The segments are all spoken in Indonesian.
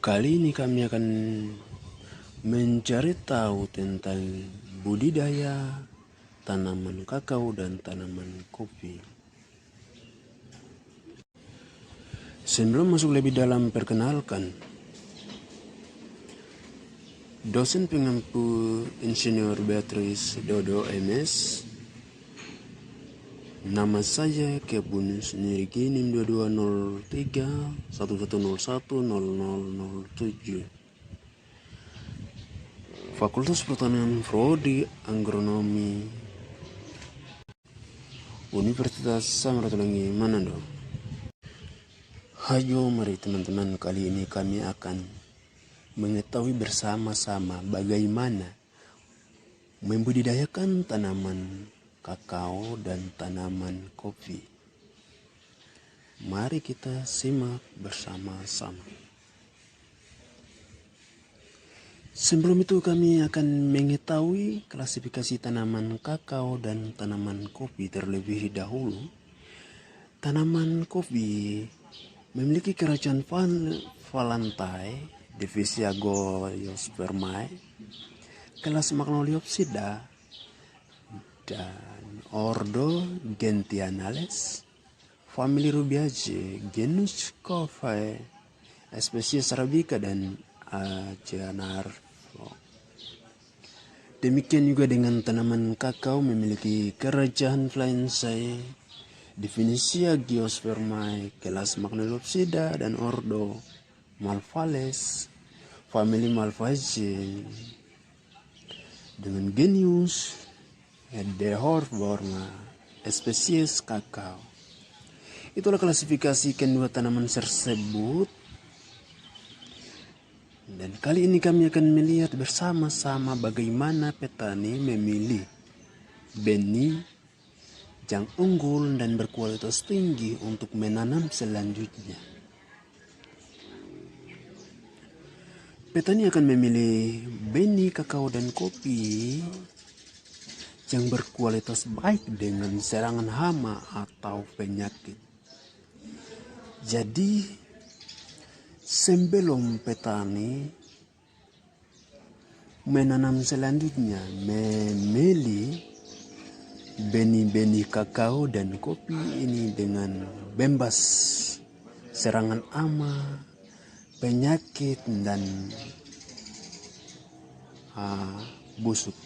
Kali ini kami akan mencari tahu tentang budidaya tanaman kakao dan tanaman kopi. Sebelum masuk lebih dalam, perkenalkan, dosen pengampu Insinyur Beatrice Dodo MS. Nama saya Kebun Nirigi NIM 2203 1101 0007. Fakultas Pertanian Prodi Agronomi Universitas Samratulangi Manado. Hayo, mari teman-teman, kali ini kami akan mengetahui bersama-sama bagaimana membudidayakan tanaman kakao dan tanaman kopi. Mari kita simak bersama-sama. Sebelum itu kami akan mengetahui klasifikasi tanaman kakao dan tanaman kopi terlebih dahulu. Tanaman kopi memiliki kerajaan Phalanthai, divisi Agoiospermae, kelas Magnoliopsida, dan ordo Gentianales, famili Rubiaceae, genus Coffea, spesies Arabica dan Agenarflo. Demikian juga dengan tanaman kakao memiliki kerajaan Phalanthai, definisi Agiospermae, kelas Magnoliopsida dan ordo Malvales, famili Malvaceae, dengan genus Dehorborna, spesies kakao. Itulah klasifikasi kedua tanaman tersebut. Dan kali ini kami akan melihat bersama-sama bagaimana petani memilih benih yang unggul dan berkualitas tinggi untuk menanam selanjutnya. Petani akan memilih benih kakao dan kopi yang berkualitas baik dengan serangan hama atau penyakit. Jadi, sebelum petani menanam selanjutnya, memilih benih-benih kakao dan kopi ini dengan bebas serangan hama, penyakit, dan busuk.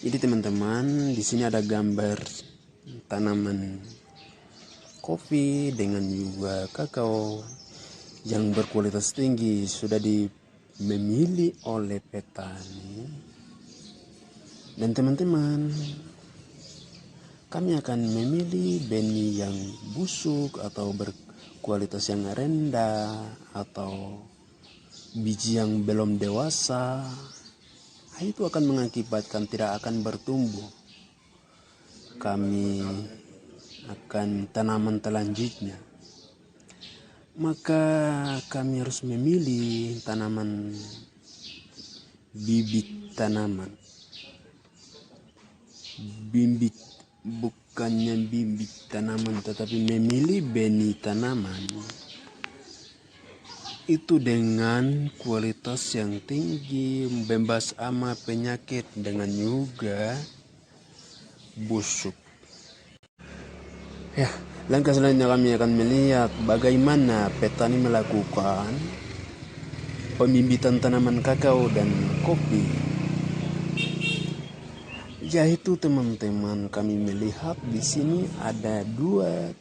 Jadi teman-teman, di sini ada gambar tanaman kopi dengan juga kakao yang berkualitas tinggi sudah dimilih oleh petani. Dan teman-teman, kami akan memilih benih yang busuk atau berkualitas yang rendah atau biji yang belum dewasa. Itu akan mengakibatkan tidak akan bertumbuh. Kami akan tanaman selanjutnya. Maka kami harus memilih tanaman bibit tanaman. Bibit, bukannya bibit tanaman, tetapi memilih benih tanaman. Itu dengan kualitas yang tinggi, bebas hama, penyakit, dengan juga busuk. Ya, langkah selanjutnya kami akan melihat bagaimana petani melakukan pembibitan tanaman kakao dan kopi. Yaitu teman-teman, kami melihat di sini ada dua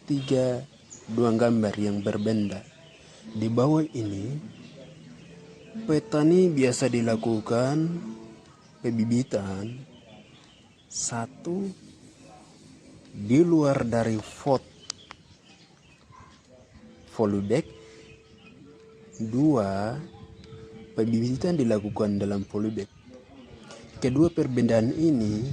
gambar yang berbeda. Di bawah ini, petani biasa dilakukan pembibitan satu di luar dari polybag, dua pembibitan dilakukan dalam polybag. Kedua perbedaan ini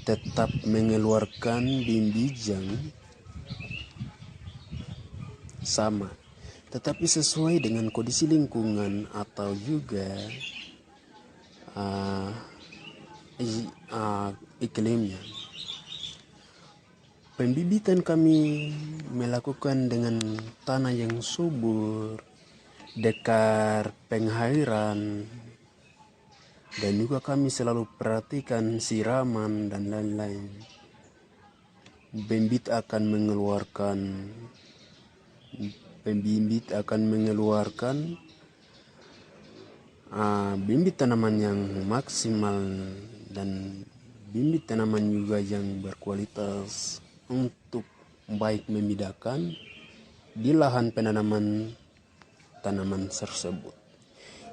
tetap mengeluarkan bibit yang sama, tetapi sesuai dengan kondisi lingkungan atau juga iklimnya. Pembibitan kami melakukan dengan tanah yang subur, dekat pengairan, dan juga kami selalu perhatikan siraman dan lain-lain. Pembimbit akan mengeluarkan bibit tanaman yang maksimal dan bibit tanaman juga yang berkualitas untuk baik membedakan di lahan penanaman tanaman tersebut.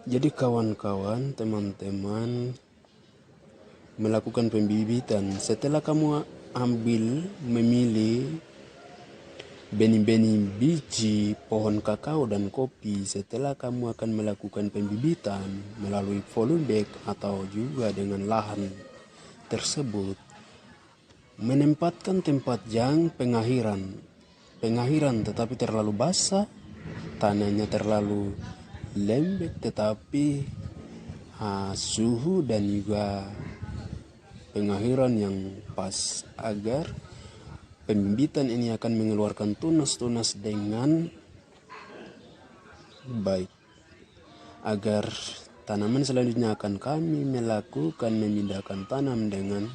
Jadi kawan-kawan, teman-teman, melakukan pembibitan. Setelah kamu memilih benih-benih biji pohon kakao dan kopi, setelah kamu akan melakukan pembibitan melalui volume bag atau juga dengan lahan tersebut, menempatkan tempat yang pengairan tetapi terlalu basah, tanahnya terlalu lembek tetapi suhu dan juga pengairan yang pas, agar pembibitan ini akan mengeluarkan tunas-tunas dengan baik, agar tanaman selanjutnya akan kami melakukan memindahkan tanam dengan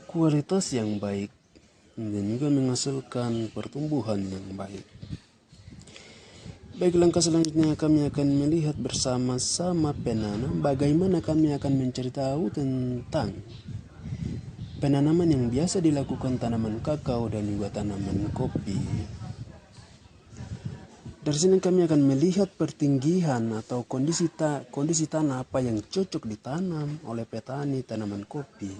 kualitas yang baik dan juga menghasilkan pertumbuhan yang baik. Baik, langkah selanjutnya kami akan melihat bersama-sama penanam bagaimana kami akan mencari tahu tentang penanaman yang biasa dilakukan tanaman kakao dan juga tanaman kopi. Dari sini kami akan melihat pertinggian atau kondisi tanah apa yang cocok ditanam oleh petani tanaman kopi.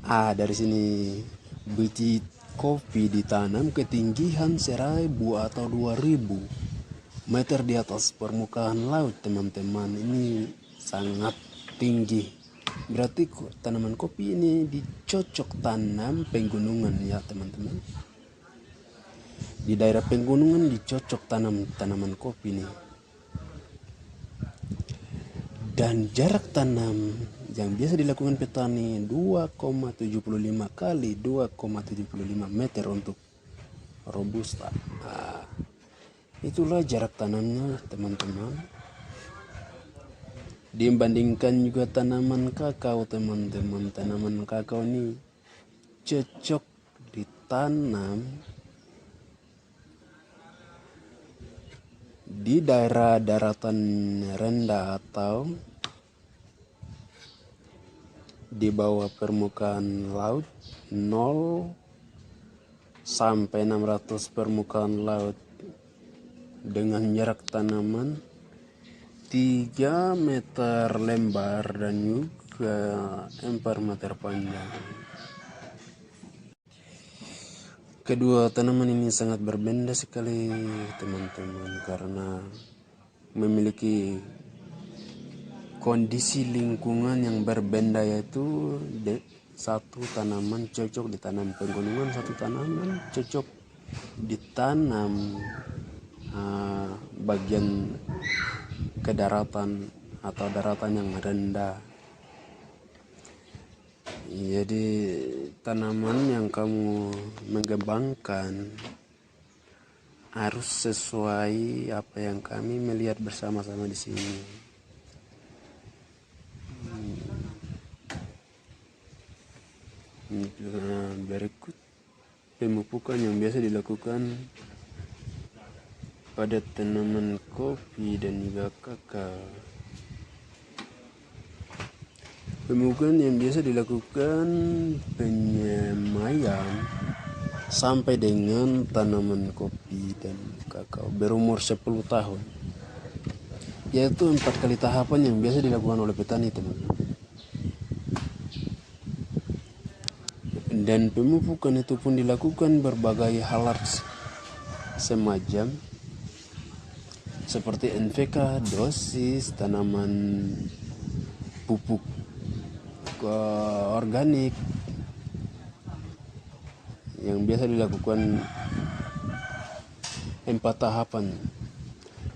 Dari sini biji kopi ditanam ketinggian 1.000 atau 2.000 meter di atas permukaan laut, teman-teman. Ini sangat tinggi. Berarti tanaman kopi ini dicocok tanam pegunungan ya, teman-teman. Di daerah pegunungan dicocok tanam tanaman kopi nih. Dan jarak tanam yang biasa dilakukan petani 2,75 kali 2,75 meter untuk robusta. Itulah jarak tanamnya, teman-teman. Dibandingkan juga tanaman kakao, teman-teman. Tanaman kakao ini cocok ditanam di daerah daratan rendah atau di bawah permukaan laut 0 sampai 600 permukaan laut, dengan jarak tanaman 3 meter lebar dan juga 4 meter panjang. Kedua tanaman ini sangat berbeda sekali, teman-teman, karena memiliki kondisi lingkungan yang berbeda, yaitu satu tanaman cocok ditanam pegunungan, satu tanaman cocok ditanam bagian kedaratan atau daratan yang rendah. Jadi tanaman yang kamu mengembangkan harus sesuai apa yang kami melihat bersama-sama di sini. Berikut pemupukan yang biasa dilakukan pada tanaman kopi dan juga kakao. Pemupukan yang biasa dilakukan penyemaian sampai dengan tanaman kopi dan kakao berumur 10 tahun, yaitu 4 kali tahapan yang biasa dilakukan oleh petani, teman-teman. Dan pemupukan itu pun dilakukan berbagai alat semacam seperti NPK, dosis, tanaman pupuk organik yang biasa dilakukan 4 tahapan.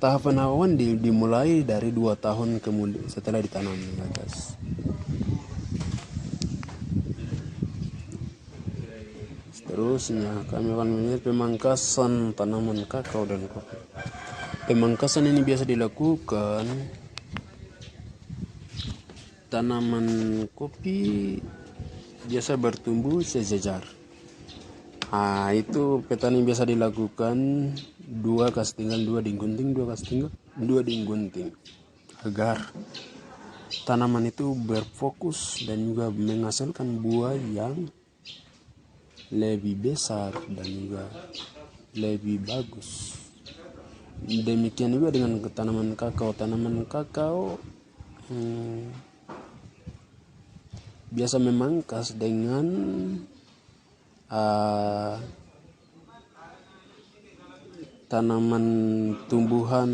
Tahapan awal dimulai dari 2 tahun kemudian setelah ditanam di atas. Seterusnya kami akan melihat pemangkasan tanaman kakao dan kopi. Pemangkasan ini biasa dilakukan tanaman kopi biasa bertumbuh sejajar. Itu petani biasa dilakukan 2 kastinggal 2 digunting, 2 kastinggal 2 digunting agar tanaman itu berfokus dan juga menghasilkan buah yang lebih besar dan juga lebih bagus. Demikian juga dengan tanaman kakao. Tanaman kakao biasa memangkas dengan tanaman tumbuhan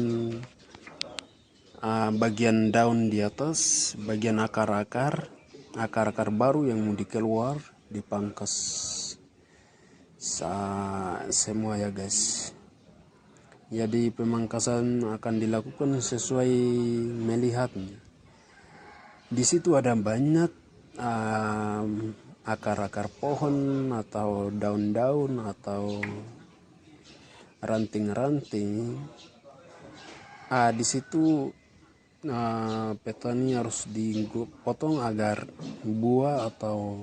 bagian daun di atas, bagian akar-akar baru yang mau dikeluar dipangkas semua ya guys. Jadi pemangkasan akan dilakukan sesuai melihatnya. Di situ ada banyak akar-akar pohon atau daun-daun atau ranting-ranting. Di situ petani harus dipotong agar buah atau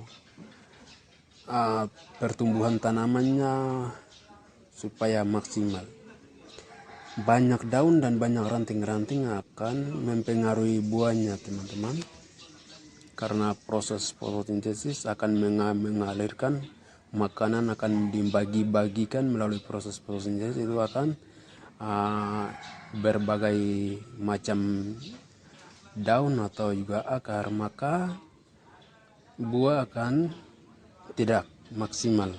pertumbuhan tanamannya supaya maksimal. Banyak daun dan banyak ranting-ranting akan mempengaruhi buahnya teman-teman, karena proses fotosintesis akan mengalirkan makanan, akan dibagi-bagikan melalui proses fotosintesis. Itu akan berbagai macam daun atau juga akar, maka buah akan tidak maksimal.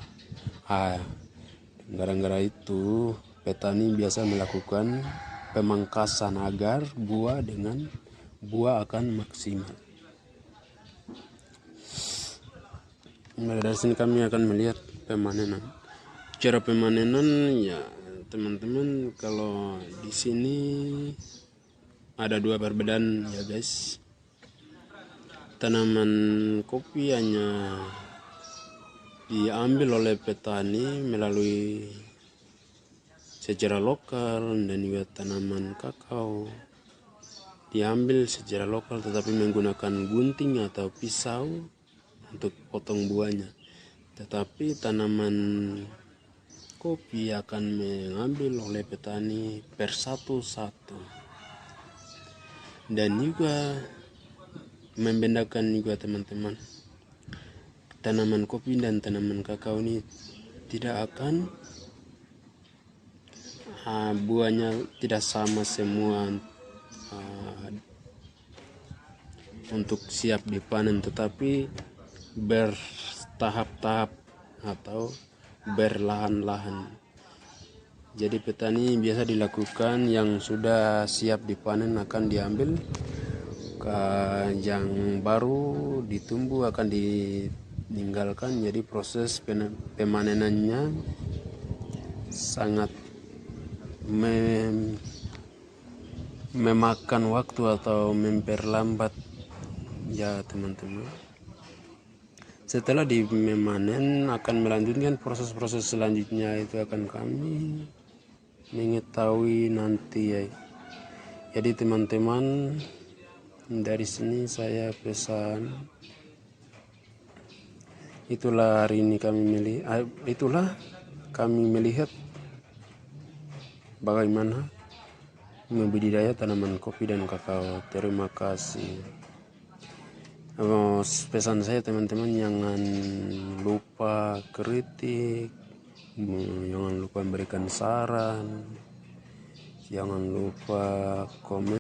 Gara-gara itu petani biasa melakukan pemangkasan agar buah akan maksimal. Dari sini kami akan melihat pemanenan. Cara pemanenan ya teman-teman, kalau di sini ada 2 perbedaan ya guys. Tanaman kopi hanya diambil oleh petani melalui secara lokal, dan juga tanaman kakao diambil secara lokal tetapi menggunakan gunting atau pisau untuk potong buahnya. Tetapi tanaman kopi akan mengambil oleh petani per satu-satu, dan juga membedakan juga teman-teman, tanaman kopi dan tanaman kakao ini tidak akan buahnya tidak sama semua untuk siap dipanen, tetapi bertahap-tahap atau berlahan-lahan. Jadi petani biasa dilakukan yang sudah siap dipanen akan diambil, yang baru ditumbuh akan ditinggalkan. Jadi proses pemanenannya sangat memakan waktu atau memperlambat ya teman-teman. Setelah memanen akan melanjutkan proses-proses selanjutnya, itu akan kami mengetahui nanti ya. Jadi teman-teman, dari sini saya pesan, itulah kami melihat bagaimana membudidaya tanaman kopi dan kakao. Terima kasih. Pesan saya teman-teman, jangan lupa kritik, jangan lupa memberikan saran, jangan lupa komen.